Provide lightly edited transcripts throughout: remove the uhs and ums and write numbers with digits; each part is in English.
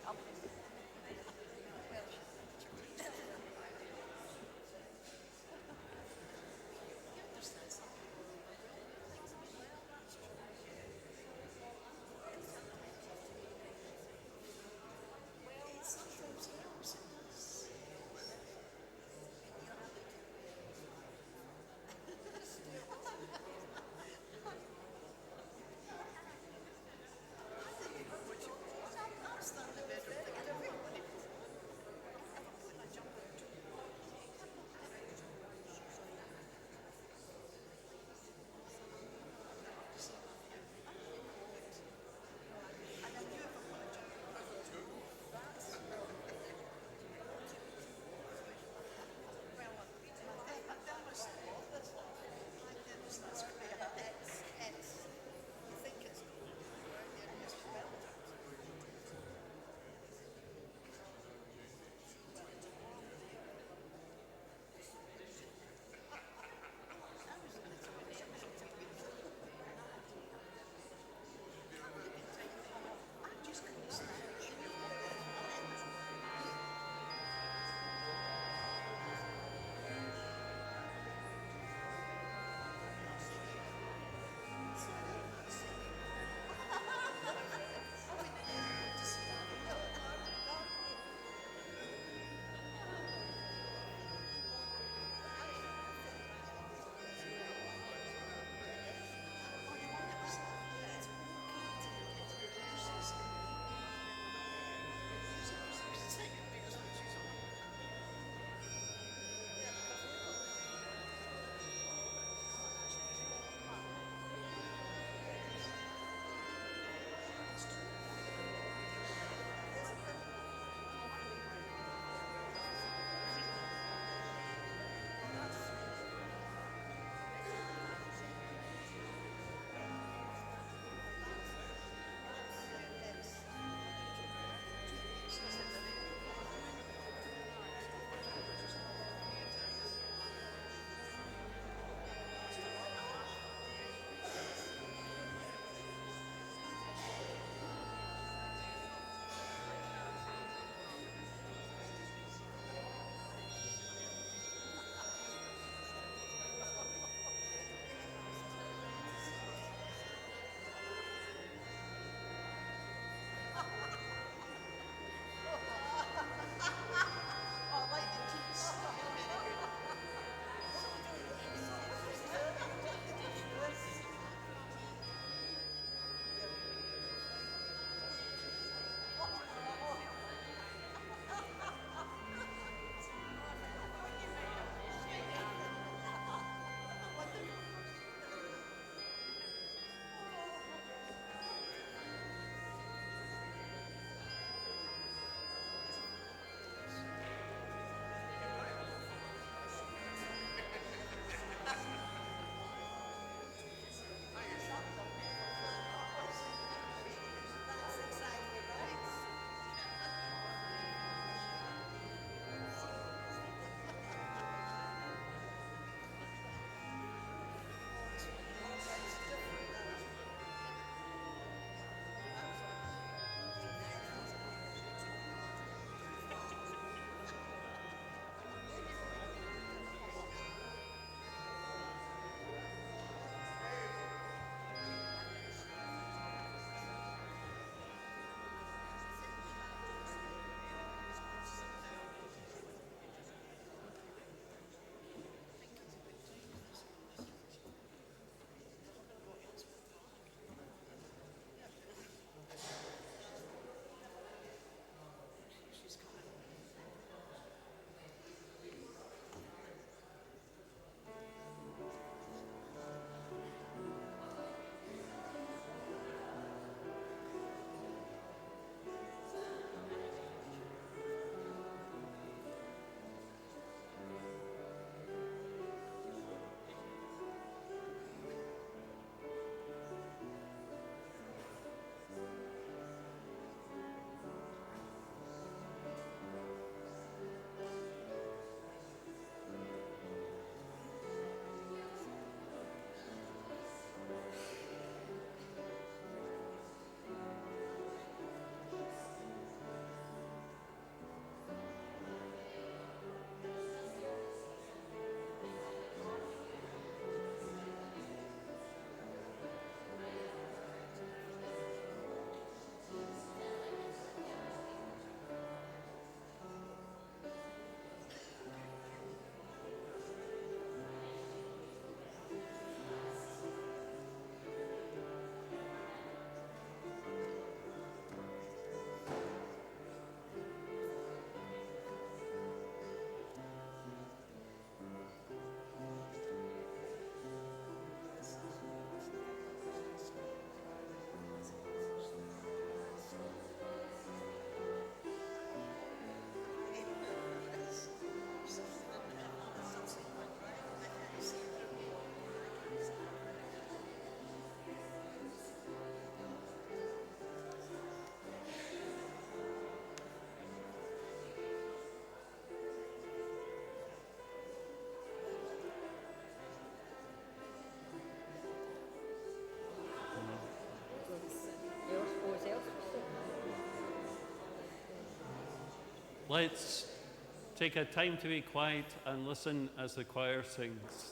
I'm starting to bedroom thinking Let's take a time to be quiet and listen as the choir sings.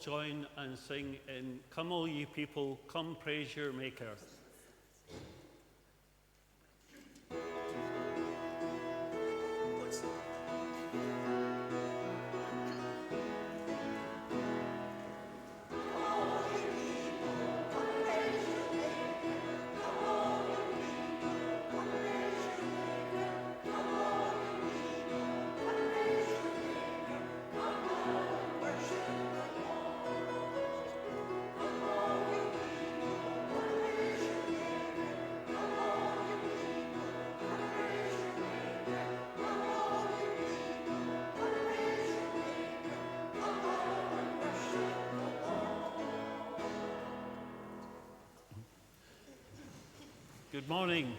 Join and sing in Come All Ye People, Come Praise Your Maker. Good morning,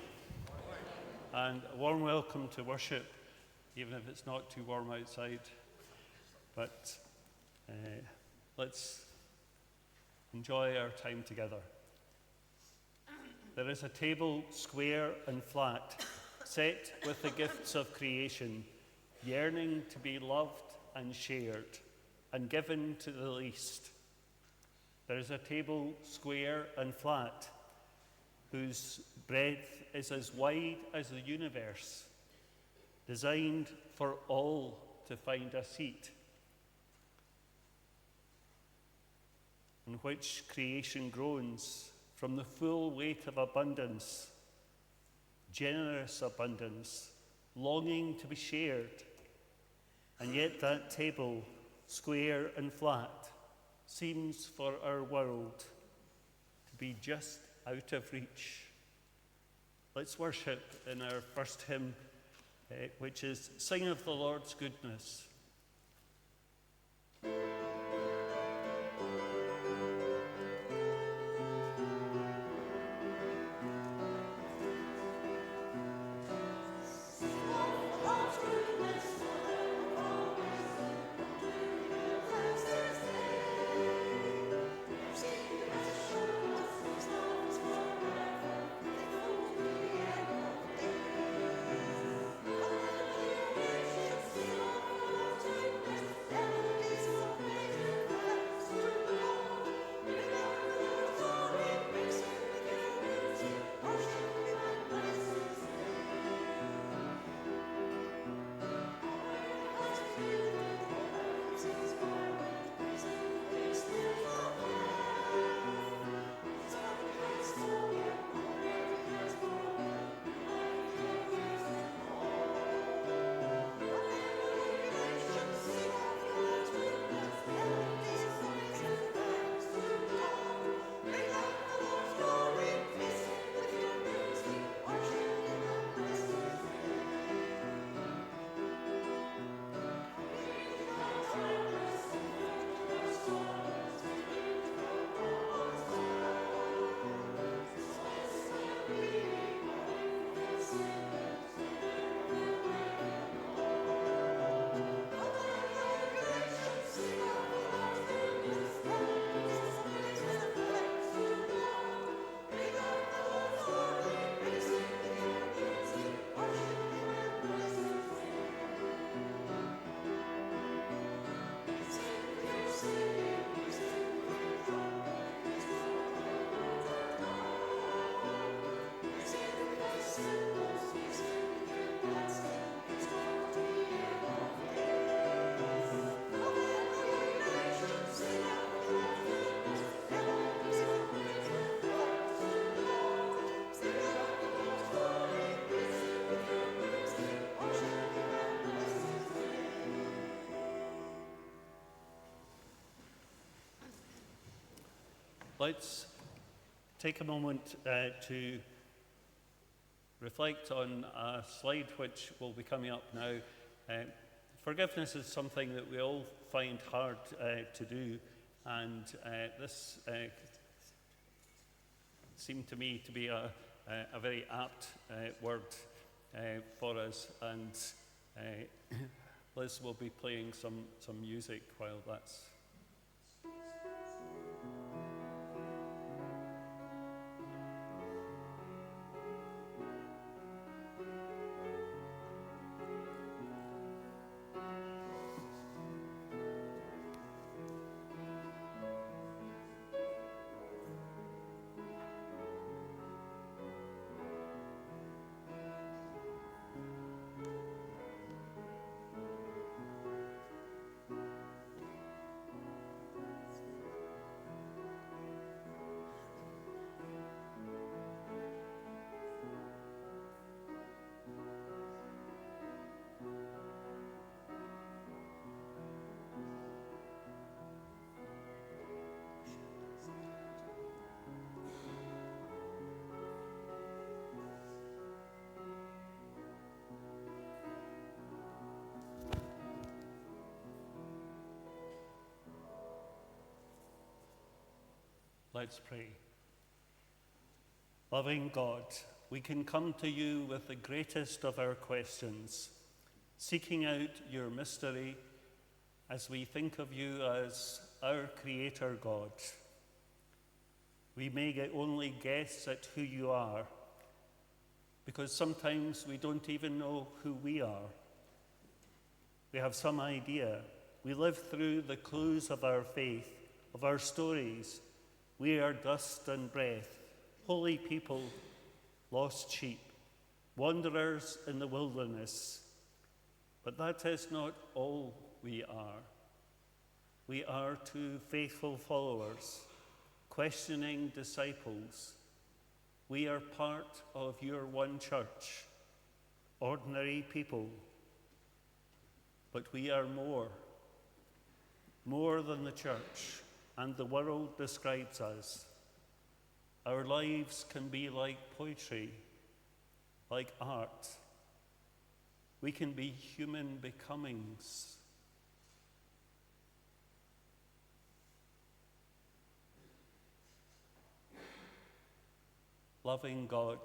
and a warm welcome to worship, even if it's not too warm outside. But let's enjoy our time together. There is a table square and flat, set with the gifts of creation, yearning to be loved and shared. and given to the least. There is a table square and flat, whose breadth is as wide as the universe, designed for all to find a seat, in which creation groans from the full weight of abundance, generous abundance, longing to be shared. And yet that table, square and flat, seems for our world to be just out of reach. Let's worship in our first hymn, which is Sing of the Lord's Goodness. Let's take a moment to reflect on a slide which will be coming up now. Forgiveness is something that we all find hard to do, and this seemed to me to be a very apt word for us, and Liz will be playing some music while that's... Let's pray. Loving God, we can come to you with the greatest of our questions, seeking out your mystery as we think of you as our Creator God. We may only guess at who you are, because sometimes we don't even know who we are. We have some idea, We live through the clues of our faith, of our stories. We are dust and breath, holy people, lost sheep, wanderers in the wilderness. But that is not all we are. We are two faithful followers, questioning disciples. We are part of your one church, ordinary people. But we are more than the church and the world describes us. Our lives can be like poetry, like art. We can be human becomings. Loving God,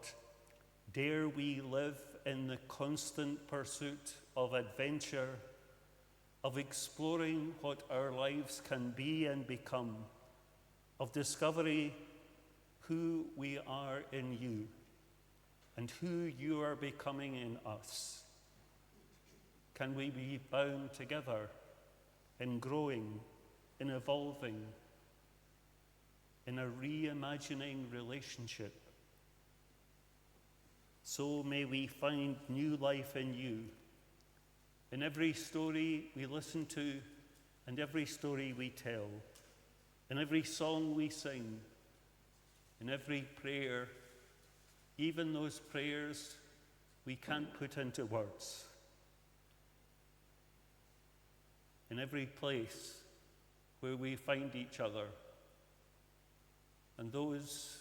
dare we live in the constant pursuit of adventure, of exploring what our lives can be and become, of discovery who we are in you and who you are becoming in us. Can we be bound together in growing, in evolving, in a reimagining relationship? So may we find new life in you, in every story we listen to and every story we tell, in every song we sing, in every prayer, even those prayers we can't put into words, in every place where we find each other, and those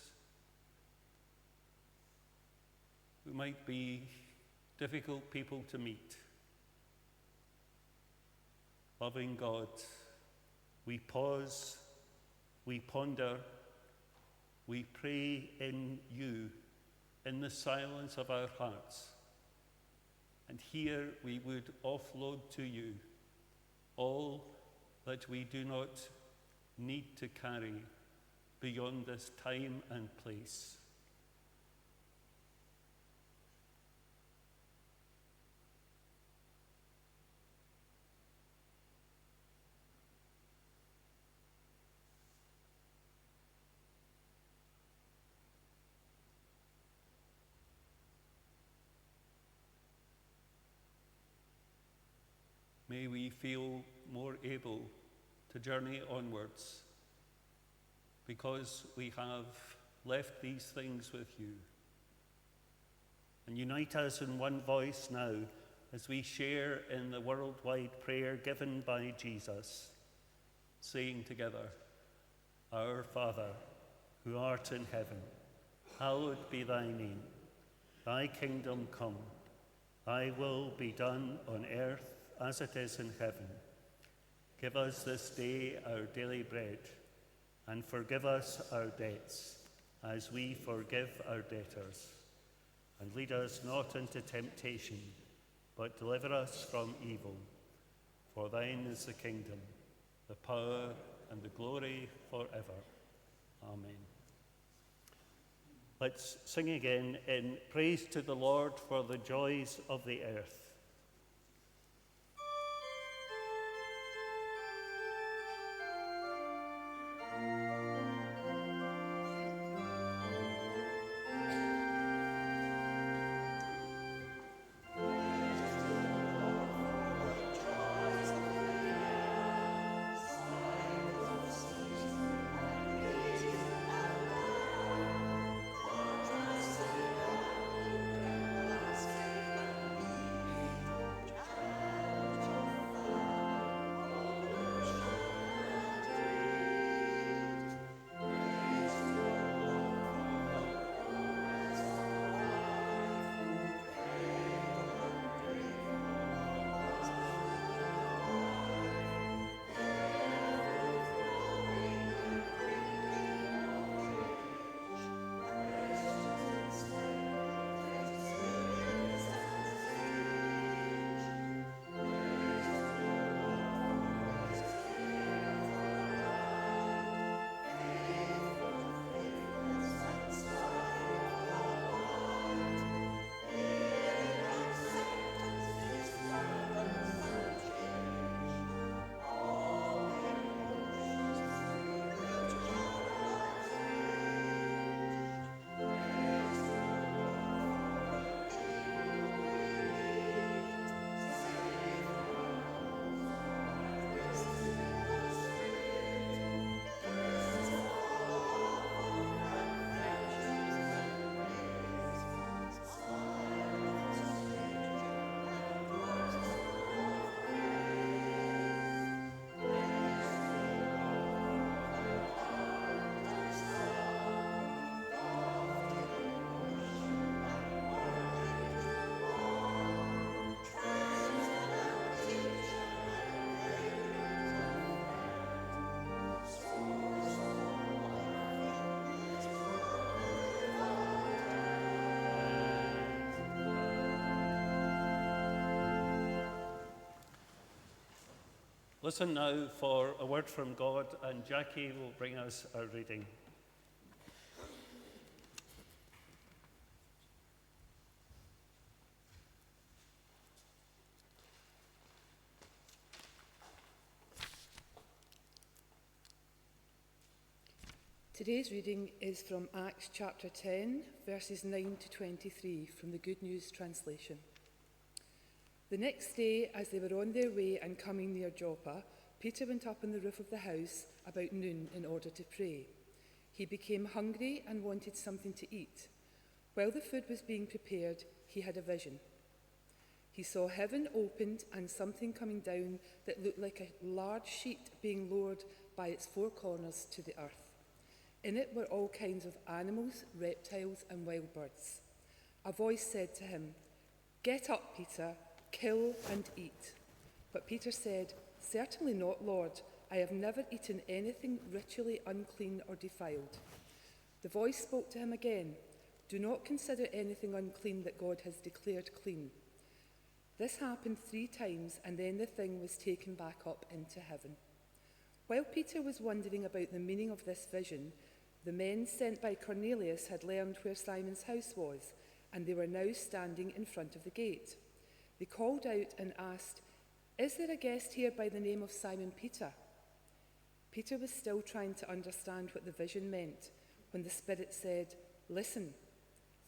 who might be difficult people to meet. Loving God, we pause, we ponder, we pray in you, in the silence of our hearts. And here we would offload to you all that we do not need to carry beyond this time and place. May we feel more able to journey onwards because we have left these things with you. And unite us in one voice now as we share in the worldwide prayer given by Jesus, saying together, Our Father, who art in heaven, hallowed be thy name. Thy kingdom come, thy will be done on earth as it is in heaven. Give us this day our daily bread, and forgive us our debts, as we forgive our debtors. And lead us not into temptation, but deliver us from evil. For thine is the kingdom, the power, and the glory forever. Amen. Let's sing again in praise to the Lord for the joys of the earth. Listen now for a word from God, and Jackie will bring us our reading. Today's reading is from Acts chapter 10, verses 9 to 23 from the Good News translation. The next day, as they were on their way and coming near Joppa, Peter went up on the roof of the house about noon in order to pray. He became hungry and wanted something to eat. While the food was being prepared, he had a vision. He saw heaven opened and something coming down that looked like a large sheet being lowered by its four corners to the earth. In it were all kinds of animals, reptiles, and wild birds. A voice said to him, "Get up, Peter, kill and eat." But Peter said, "Certainly not, Lord. I have never eaten anything ritually unclean or defiled." The voice spoke to him again, "Do not consider anything unclean that God has declared clean." This happened 3 times, and then the thing was taken back up into heaven. While Peter was wondering about the meaning of this vision, the men sent by Cornelius had learned where Simon's house was, and they were now standing in front of the gate. They called out and asked, "Is there a guest here by the name of Simon Peter?" Peter was still trying to understand what the vision meant when the Spirit said, "Listen,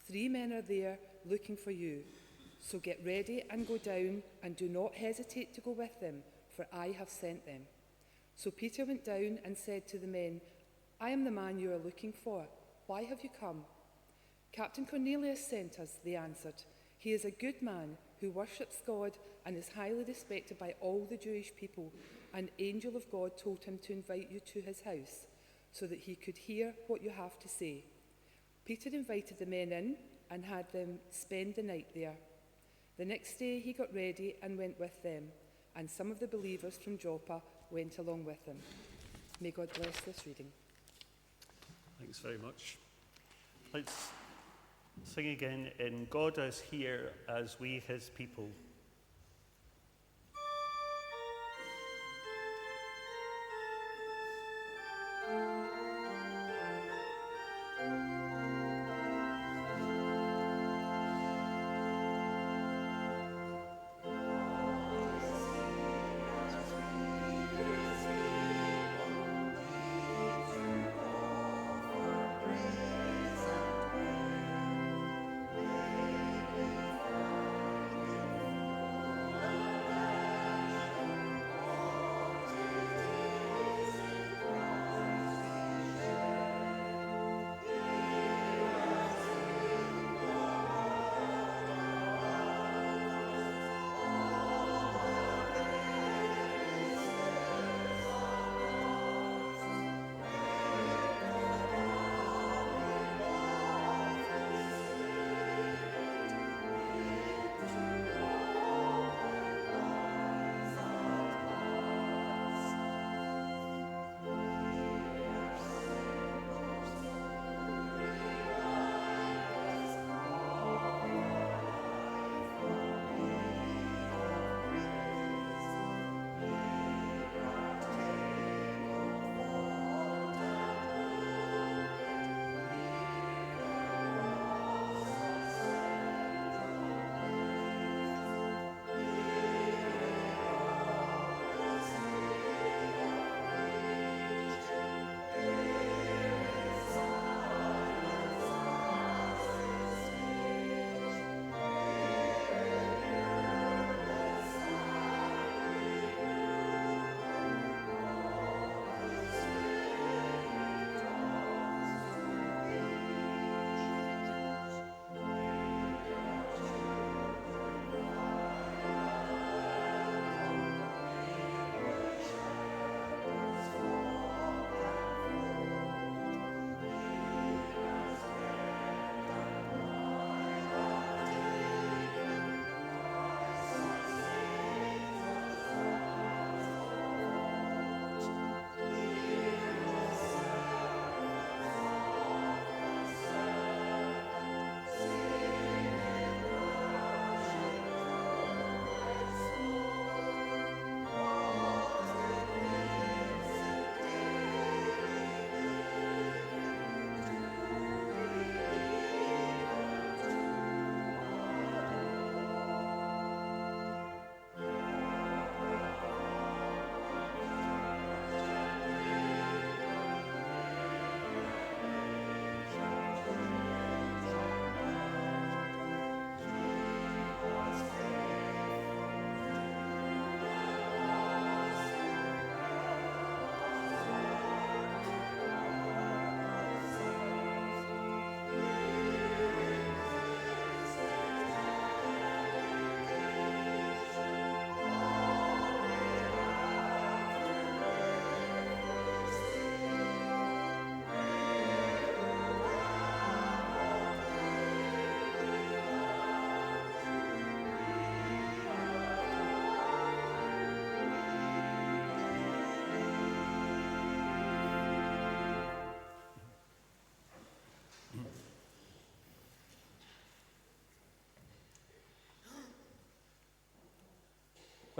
3 men are there looking for you. So get ready and go down, and do not hesitate to go with them, for I have sent them." So Peter went down and said to the men, "I am the man you are looking for. Why have you come?" "Captain Cornelius sent us," they answered. "He is a good man who worships God and is highly respected by all the Jewish people. An angel of God told him to invite you to his house so that he could hear what you have to say." Peter invited the men in and had them spend the night there. The next day he got ready and went with them, and some of the believers from Joppa went along with him. May God bless this reading. Thanks very much. Let's sing again in God is here as we his people.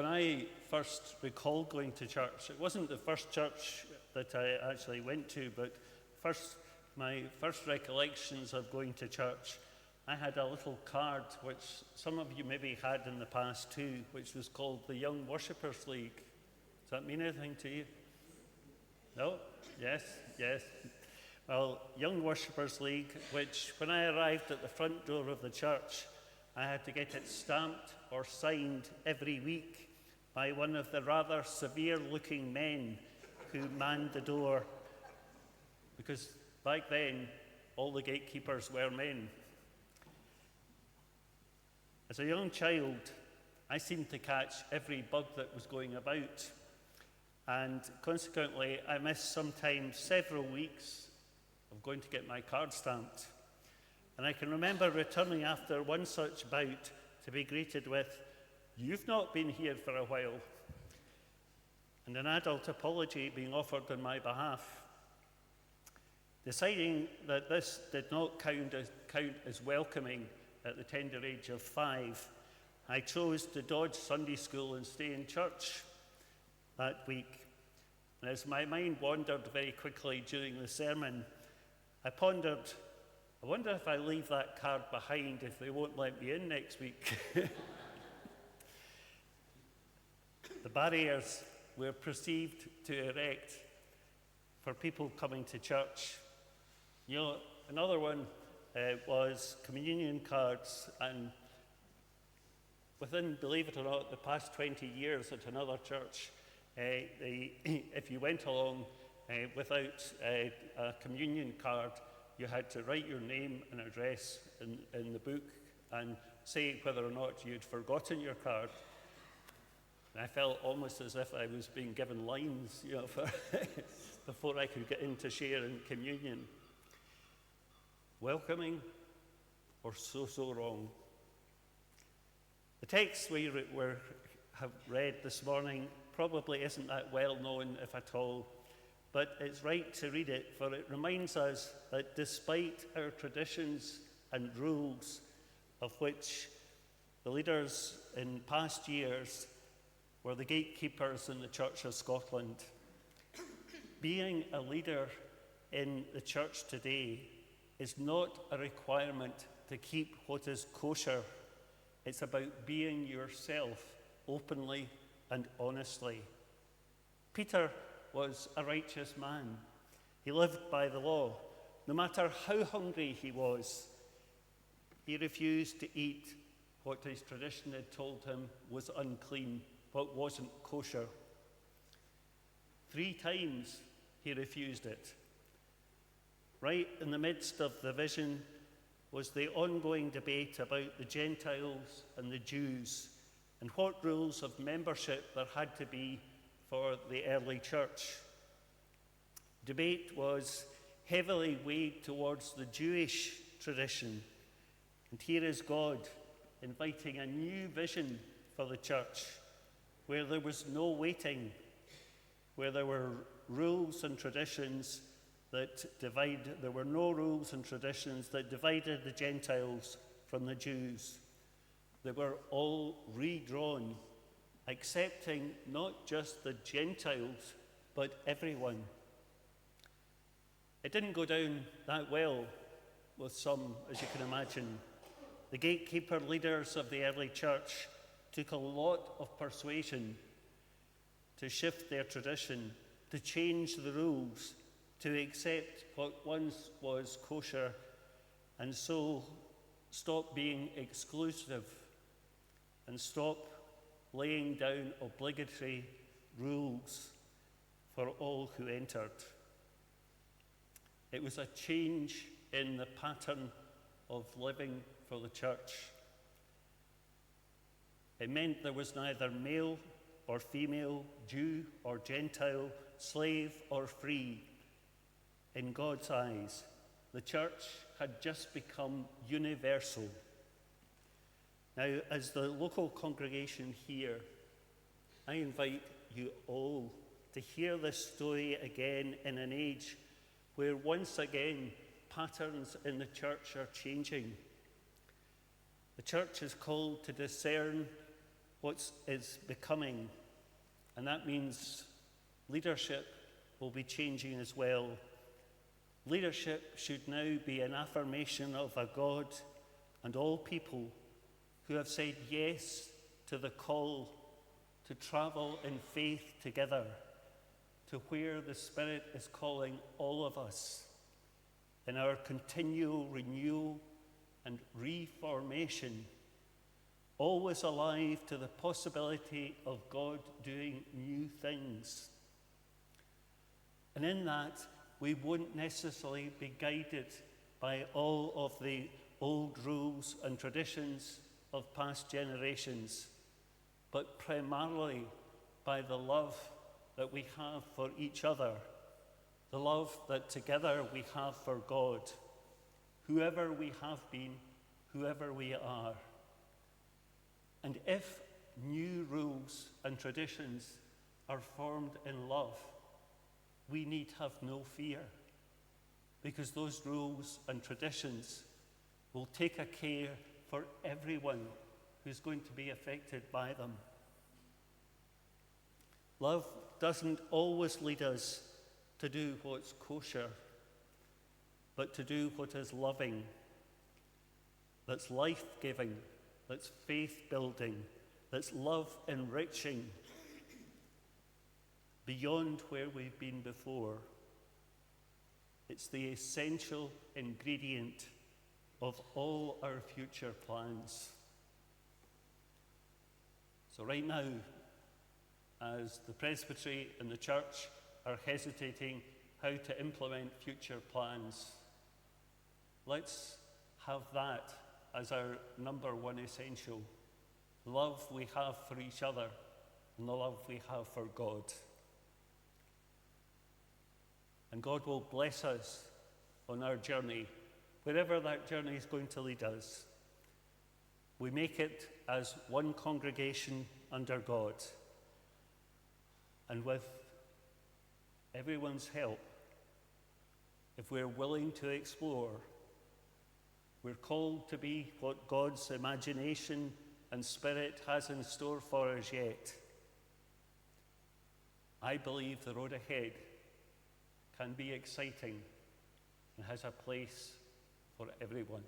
when I first recall going to church, it wasn't the first church that I actually went to, but my first recollections of going to church, I had a little card, which some of you maybe had in the past too, which was called the Young Worshippers League. Does that mean anything to you? No? Yes? Yes. Well, Young Worshippers League, which when I arrived at the front door of the church, I had to get it stamped or signed every week by one of the rather severe-looking men who manned the door, because back then, all the gatekeepers were men. As a young child, I seemed to catch every bug that was going about, and consequently, I missed sometimes several weeks of going to get my card stamped. And I can remember returning after one such bout to be greeted with, "You've not been here for a while," and an adult apology being offered on my behalf. Deciding that this did not count as welcoming at the tender age of 5, I chose to dodge Sunday school and stay in church that week. And as my mind wandered very quickly during the sermon, I pondered, I wonder if I leave that card behind if they won't let me in next week. The barriers were perceived to erect for people coming to church. You know, another one was communion cards, and within, believe it or not, the past 20 years at another church, if you went along without a communion card, you had to write your name and address in the book and say whether or not you'd forgotten your card. And I felt almost as if I was being given lines, you know, before I could get in to share in communion. Welcoming or so wrong? The text we have read this morning probably isn't that well known, if at all, but it's right to read it, for it reminds us that despite our traditions and rules, of which the leaders in past years were the gatekeepers in the Church of Scotland, being a leader in the church today is not a requirement to keep what is kosher. It's about being yourself openly and honestly. Peter was a righteous man. He lived by the law. No matter how hungry he was, he refused to eat what his tradition had told him was unclean, what wasn't kosher. 3 times he refused it. Right in the midst of the vision was the ongoing debate about the Gentiles and the Jews and what rules of membership there had to be for the early church. Debate was heavily weighed towards the Jewish tradition. And here is God inviting a new vision for the church, where there was no waiting, where there were rules and traditions there were no rules and traditions that divided the Gentiles from the Jews. They were all redrawn, accepting not just the Gentiles, but everyone. It didn't go down that well with some, as you can imagine. The gatekeeper leaders of the early church took a lot of persuasion to shift their tradition, to change the rules, to accept what once was kosher, and so stop being exclusive and stop laying down obligatory rules for all who entered. It was a change in the pattern of living for the church. It meant there was neither male or female, Jew or Gentile, slave or free. In God's eyes, the church had just become universal. Now, as the local congregation here, I invite you all to hear this story again in an age where once again patterns in the church are changing. The church is called to discern what is becoming, and that means leadership will be changing as well. Leadership should now be an affirmation of a God and all people who have said yes to the call to travel in faith together to where the Spirit is calling all of us in our continual renewal and reformation, always alive to the possibility of God doing new things. And in that, we won't necessarily be guided by all of the old rules and traditions of past generations, but primarily by the love that we have for each other, the love that together we have for God, whoever we have been, whoever we are. And if new rules and traditions are formed in love, we need have no fear, because those rules and traditions will take a care for everyone who's going to be affected by them. Love doesn't always lead us to do what's kosher, but to do what is loving, that's life-giving, that's faith-building, that's love-enriching, beyond where we've been before. It's the essential ingredient of all our future plans. So right now, as the presbytery and the church are hesitating how to implement future plans, let's have that as our number one essential. The love we have for each other and the love we have for God. And God will bless us on our journey, wherever that journey is going to lead us. We make it as one congregation under God. And with everyone's help, if we're willing to explore, we're called to be what God's imagination and Spirit has in store for us yet. I believe the road ahead can be exciting and has a place for everyone.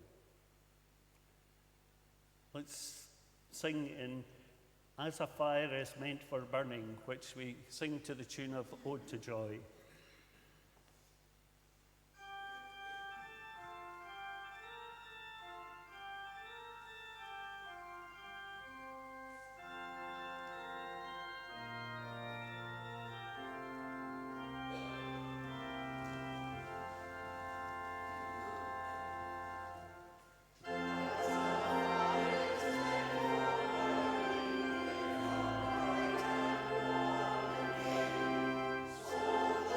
Let's sing in As a Fire is Meant for Burning, which we sing to the tune of Ode to Joy. So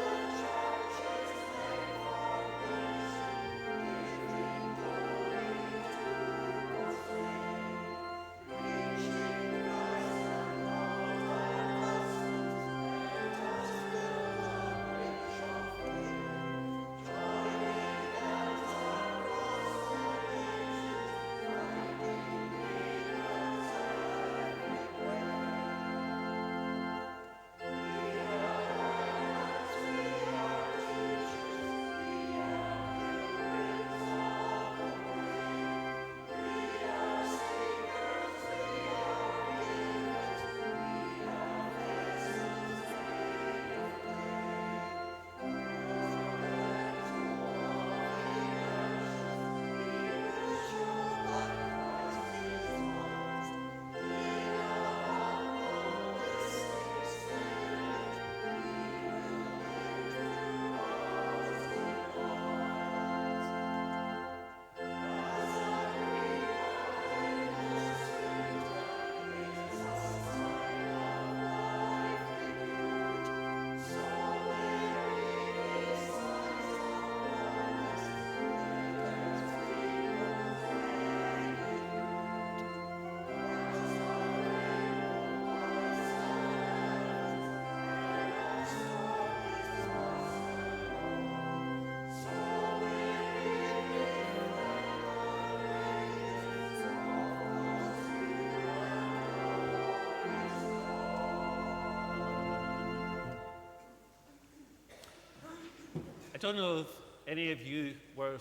I don't know if any of you were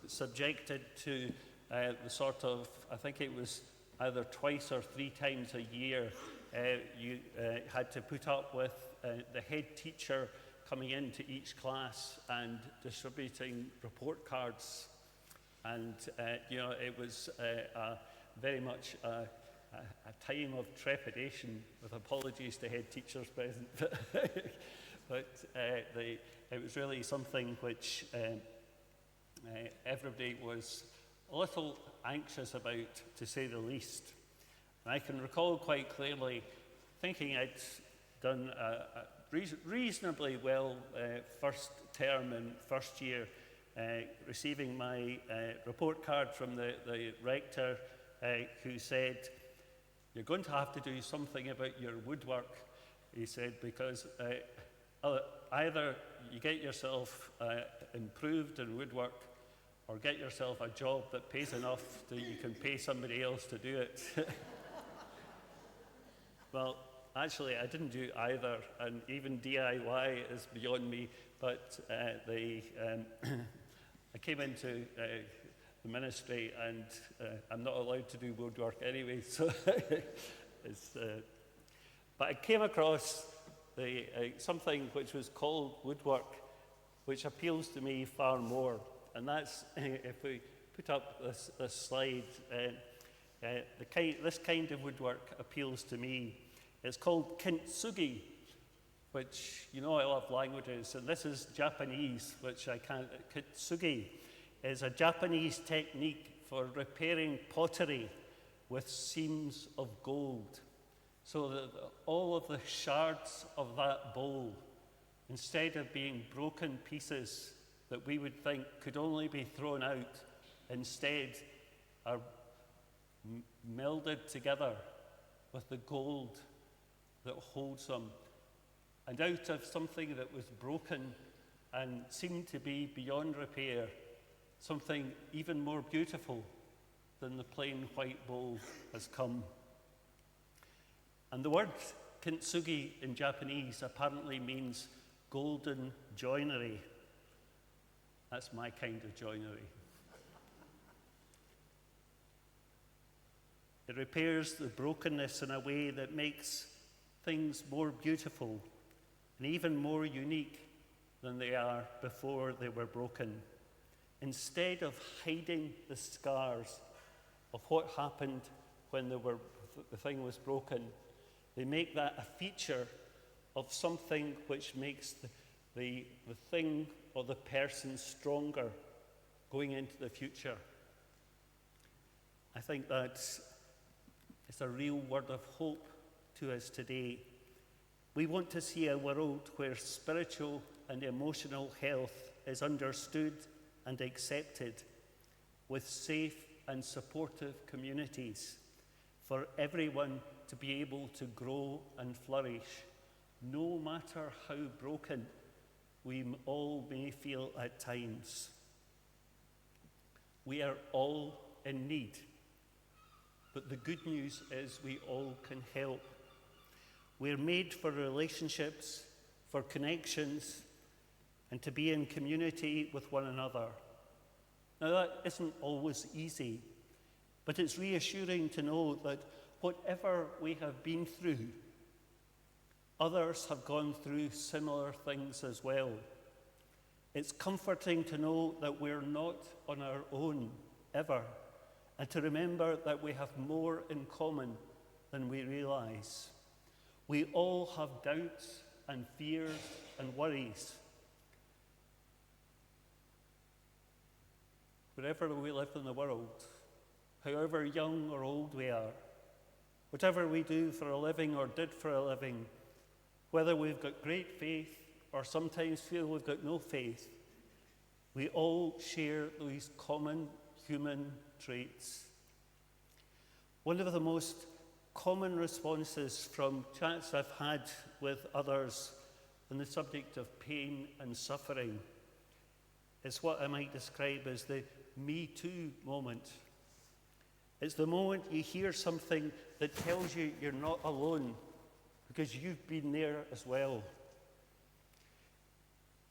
subjected to the sort of, I think it was either twice or three times a year, you had to put up with the head teacher coming into each class and distributing report cards. And, it was very much a time of trepidation, with apologies to head teachers present. But it was really something which everybody was a little anxious about, to say the least. And I can recall quite clearly thinking I'd done a reasonably well first term and first year, receiving my report card from the rector, who said, "You're going to have to do something about your woodwork," he said, "because either you get yourself improved in woodwork, or get yourself a job that pays enough that you can pay somebody else to do it." Well, actually, I didn't do either, and even DIY is beyond me, but I came into the ministry, and I'm not allowed to do woodwork anyway, so but I came across something which was called woodwork, which appeals to me far more. And that's, if we put up this slide, this kind of woodwork appeals to me. It's called kintsugi, which, I love languages, and this is Japanese, which I can't. Kintsugi is a Japanese technique for repairing pottery with seams of gold. So that all of the shards of that bowl, instead of being broken pieces that we would think could only be thrown out, instead are melded together with the gold that holds them. And out of something that was broken and seemed to be beyond repair, something even more beautiful than the plain white bowl has come. And the word kintsugi in Japanese apparently means golden joinery. That's my kind of joinery. It repairs the brokenness in a way that makes things more beautiful and even more unique than they are before they were broken. Instead of hiding the scars of what happened when the thing was broken, they make that a feature of something which makes the thing or the person stronger going into the future. I think that it's a real word of hope to us today. We want to see a world where spiritual and emotional health is understood and accepted, with safe and supportive communities for everyone to be able to grow and flourish, no matter how broken we all may feel at times. We are all in need, but the good news is we all can help. We're made for relationships, for connections, and to be in community with one another. Now, that isn't always easy, but it's reassuring to know that whatever we have been through, others have gone through similar things as well. It's comforting to know that we're not on our own, ever, and to remember that we have more in common than we realize. We all have doubts and fears and worries. Wherever we live in the world, however young or old we are, whatever we do for a living or did for a living, whether we've got great faith or sometimes feel we've got no faith, we all share these common human traits. One of the most common responses from chats I've had with others on the subject of pain and suffering is what I might describe as the Me Too moment. It's the moment you hear something that tells you you're not alone because you've been there as well.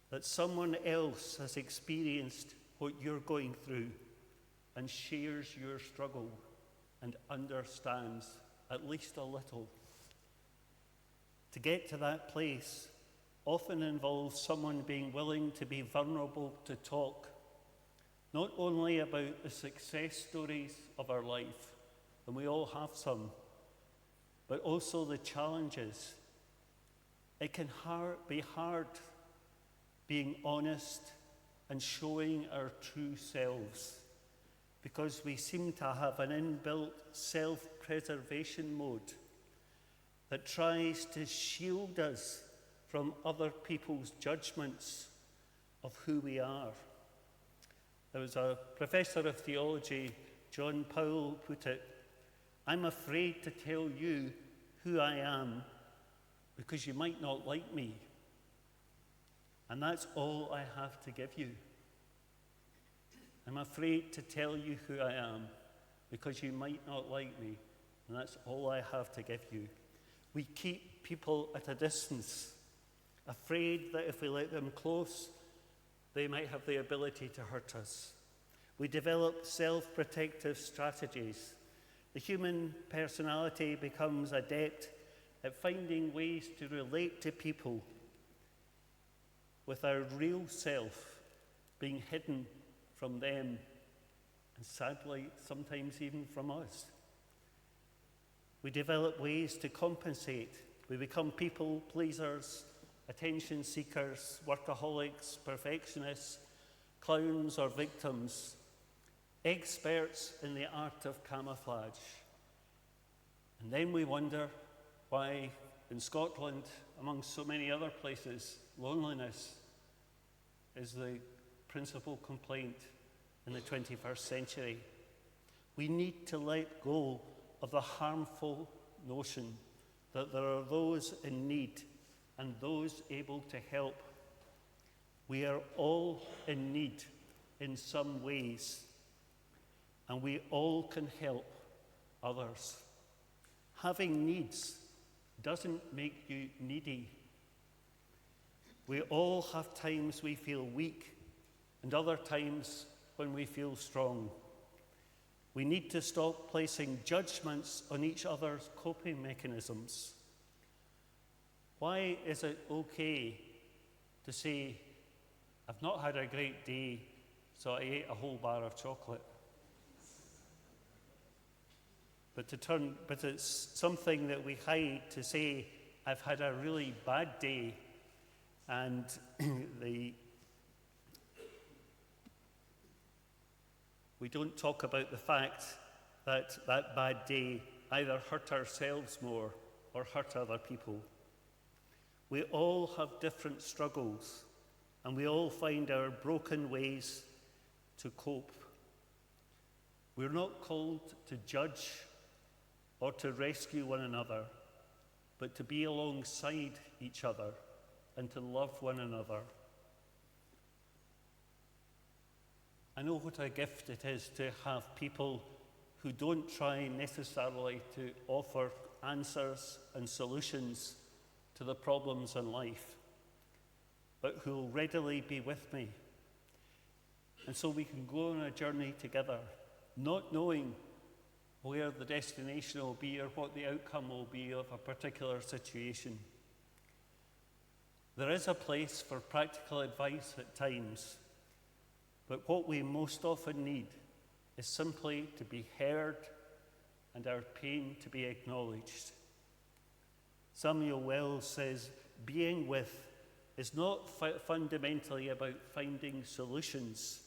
that someone else has experienced what you're going through and shares your struggle and understands at least a little. To get to that place often involves someone being willing to be vulnerable to talk, not only about the success stories of our life, and we all have some, but also the challenges. It can be hard being honest and showing our true selves, because we seem to have an inbuilt self-preservation mode that tries to shield us from other people's judgments of who we are. There was a professor of theology, John Powell, put it, "I'm afraid to tell you who I am because you might not like me. And that's all I have to give you. I'm afraid to tell you who I am because you might not like me, and that's all I have to give you." We keep people at a distance, afraid that if we let them close, they might have the ability to hurt us. We develop self-protective strategies. The human personality becomes adept at finding ways to relate to people with our real self being hidden from them, and sadly, sometimes even from us. We develop ways to compensate. We become people pleasers, attention seekers, workaholics, perfectionists, clowns or victims, experts in the art of camouflage. And then we wonder why in Scotland, among so many other places, loneliness is the principal complaint in the 21st century. We need to let go of the harmful notion that there are those in need and those able to help. We are all in need in some ways, and we all can help others. Having needs doesn't make you needy. We all have times we feel weak and other times when we feel strong. We need to stop placing judgments on each other's coping mechanisms. Why is it okay to say, "I've not had a great day, so I ate a whole bar of chocolate"? But it's something that we hide to say, "I've had a really bad day," and we don't talk about the fact that that bad day either hurt ourselves more or hurt other people. We all have different struggles, and we all find our broken ways to cope. We're not called to judge or to rescue one another, but to be alongside each other and to love one another. I know what a gift it is to have people who don't try necessarily to offer answers and solutions to the problems in life, but who will readily be with me. And so we can go on a journey together, not knowing where the destination will be or what the outcome will be of a particular situation. There is a place for practical advice at times, but what we most often need is simply to be heard and our pain to be acknowledged. Samuel Wells says, "Being with is not fundamentally about finding solutions,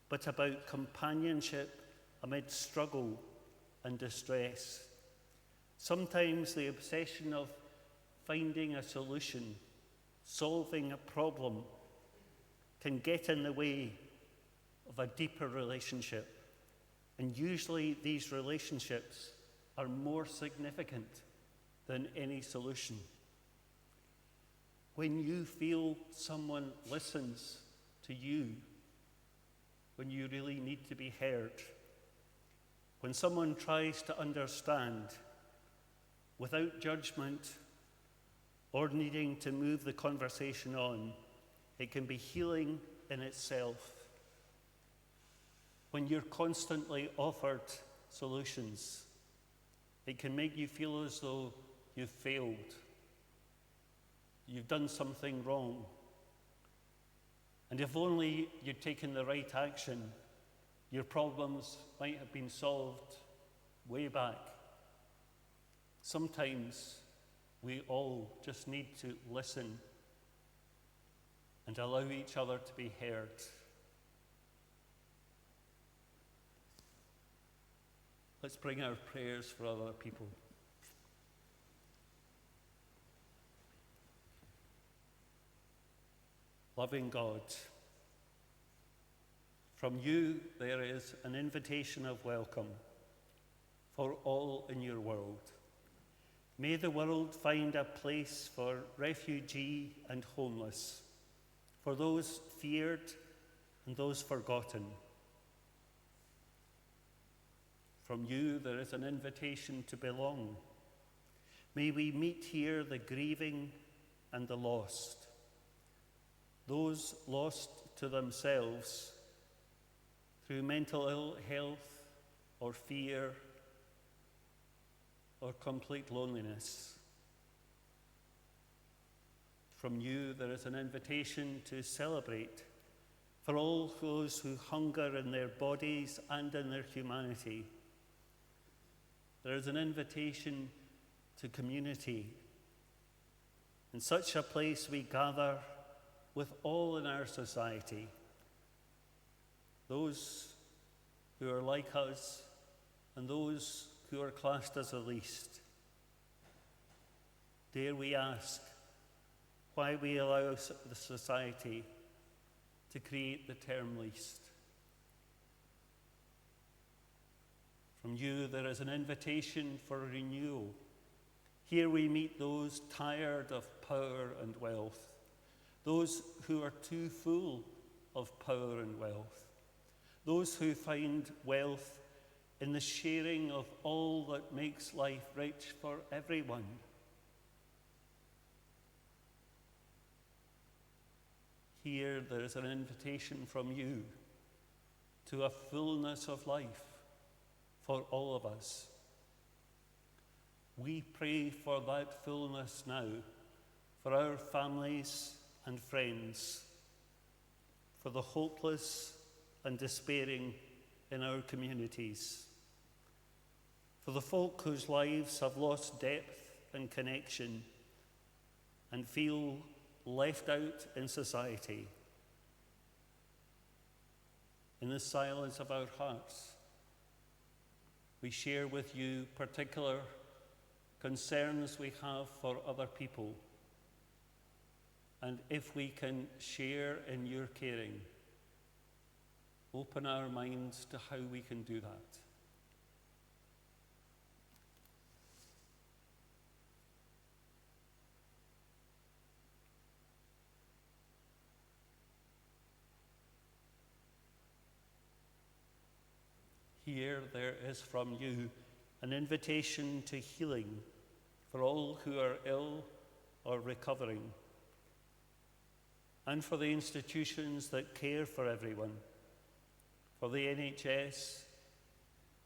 but about companionship amid struggle and distress." Sometimes the obsession of finding a solution, solving a problem, can get in the way of a deeper relationship. And usually these relationships are more significant than any solution. When you feel someone listens to you, when you really need to be heard, when someone tries to understand without judgment or needing to move the conversation on, It can be healing in itself. When you're constantly offered solutions, it can make you feel as though you've failed. You've done something wrong. And if only you'd taken the right action, your problems might have been solved way back. Sometimes we all just need to listen and allow each other to be heard. Let's bring our prayers for other people. Loving God, from you there is an invitation of welcome for all in your world. May the world find a place for refugee and homeless, for those feared and those forgotten. From you there is an invitation to belong. May we meet here the grieving and the lost, those lost to themselves through mental ill health or fear or complete loneliness. From you there is an invitation to celebrate for all those who hunger in their bodies and in their humanity. There is an invitation to community. In such a place we gather with all in our society, those who are like us and those who are classed as the least. Dare we ask why we allow the society to create the term least? From you there is an invitation for renewal. Here we meet those tired of power and wealth, those who are too full of power and wealth, those who find wealth in the sharing of all that makes life rich for everyone. Here there is an invitation from you to a fullness of life for all of us. We pray for that fullness now, for our families and friends, for the hopeless and despairing in our communities, for the folk whose lives have lost depth and connection and feel left out in society. In the silence of our hearts, we share with you particular concerns we have for other people. And if we can share in your caring, open our minds to how we can do that. Here there is from you an invitation to healing for all who are ill or recovering, and for the institutions that care for everyone, for the NHS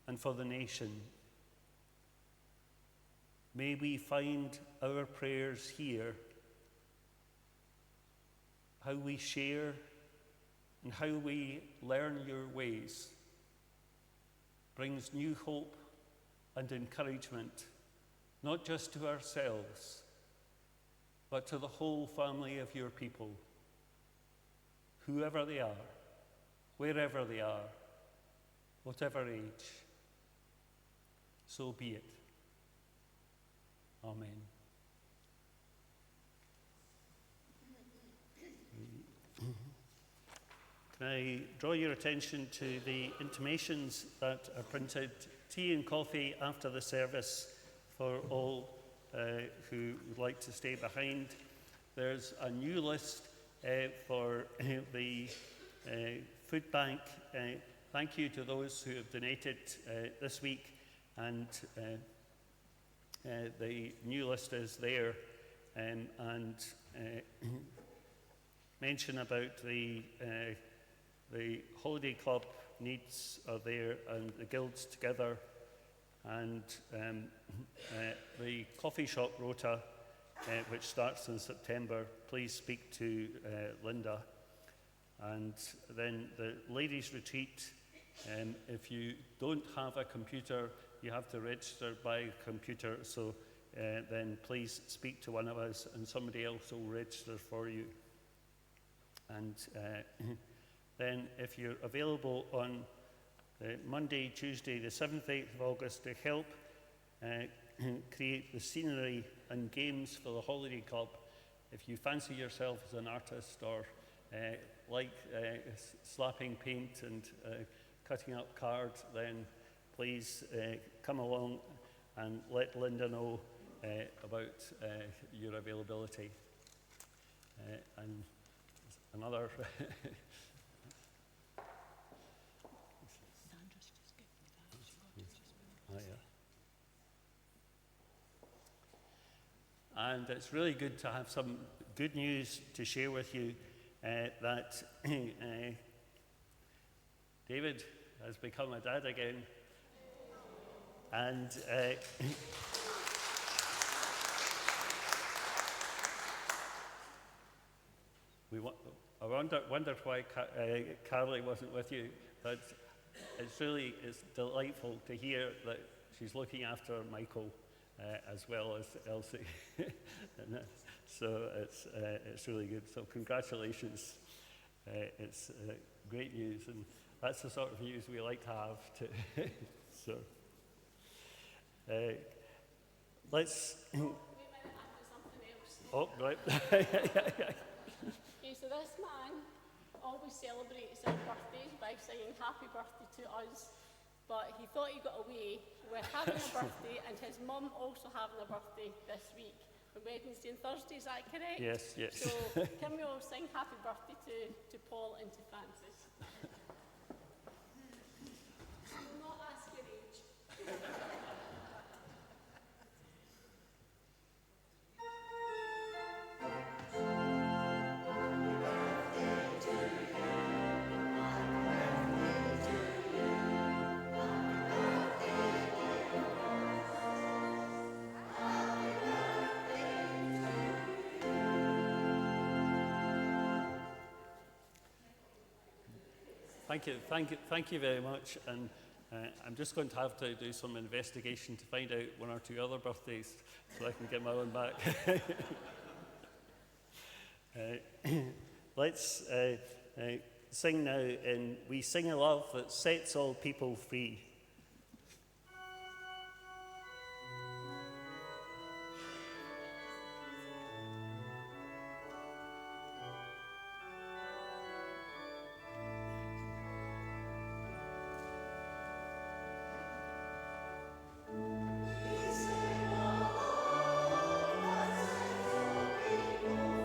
and for the nation. May we find our prayers here, how we share and how we learn your ways, brings new hope and encouragement, not just to ourselves, but to the whole family of your people, whoever they are, wherever they are, whatever age. So be it. Amen. Can I draw your attention to the intimations that are printed? Tea and coffee after the service for all who would like to stay behind. There's a new list for the food bank. Thank you to those who have donated this week, and the new list is there, and mention about the holiday club needs are there and the guilds together, and the coffee shop rota, which starts in September. Please speak to Linda. And then the ladies' retreat, if you don't have a computer, you have to register by computer, so then please speak to one of us and somebody else will register for you. And then if you're available on Monday, Tuesday, the 7th, 8th of August to help create the scenery and games for the holiday club, if you fancy yourself as an artist or like slapping paint and cutting up cards, then please come along and let Linda know about your availability. And another Sandra's just given me that. Oh, yeah. And it's really good to have some good news to share with you that David has become a dad again. And I wondered why Carly wasn't with you, but it's delightful to hear that she's looking after Michael as well as Elsie. So it's really good. So congratulations. It's great news, and that's the sort of news we like to have. So let's. Wait a minute, I've got something else. Oh, right. Okay, so this man always celebrates our birthdays by singing happy birthday to us, but he thought he got away with having a birthday and his mum also having a birthday this week, on Wednesday and Thursday, is that correct? Yes, yes. So can we all sing happy birthday to Paul and to Francis? I will not ask your age. Thank you very much. And I'm just going to have to do some investigation to find out one or two other birthdays so I can get my own back. Let's sing now in We Sing a Love That Sets All People Free.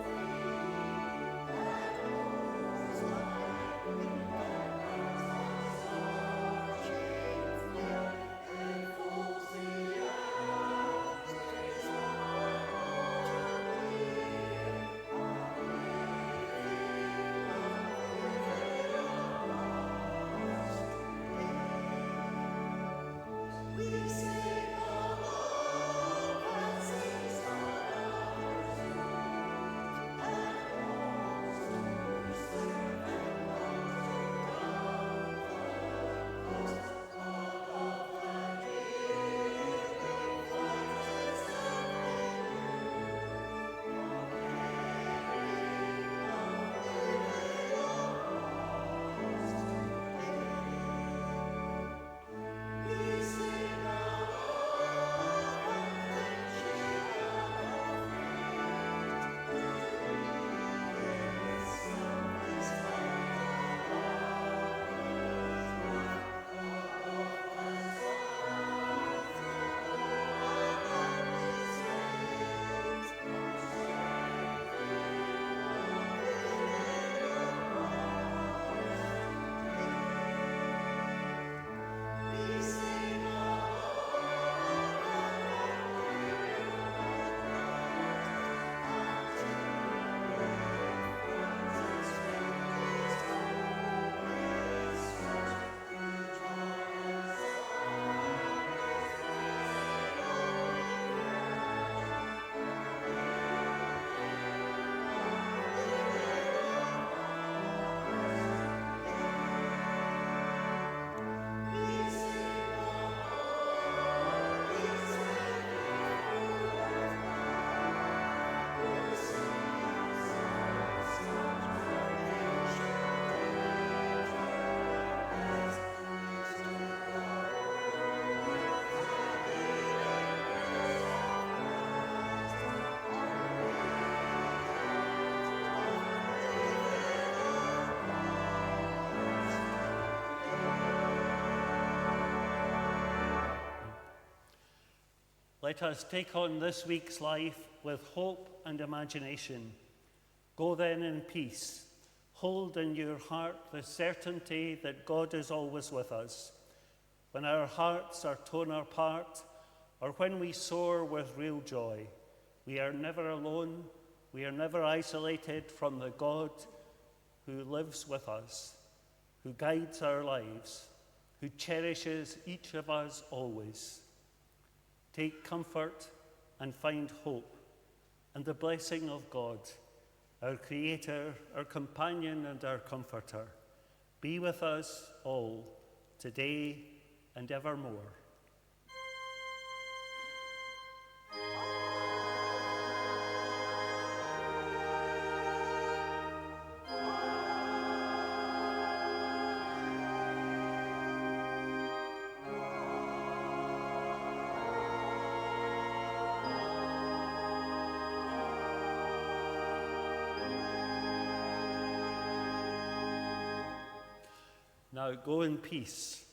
Thank let us take on this week's life with hope and imagination. Go then in peace. Hold in your heart the certainty that God is always with us. When our hearts are torn apart, or when we soar with real joy, we are never alone, we are never isolated from the God who lives with us, who guides our lives, who cherishes each of us always. Take comfort and find hope, and the blessing of God, our Creator, our companion, and our Comforter, be with us all, today and evermore. Now go in peace.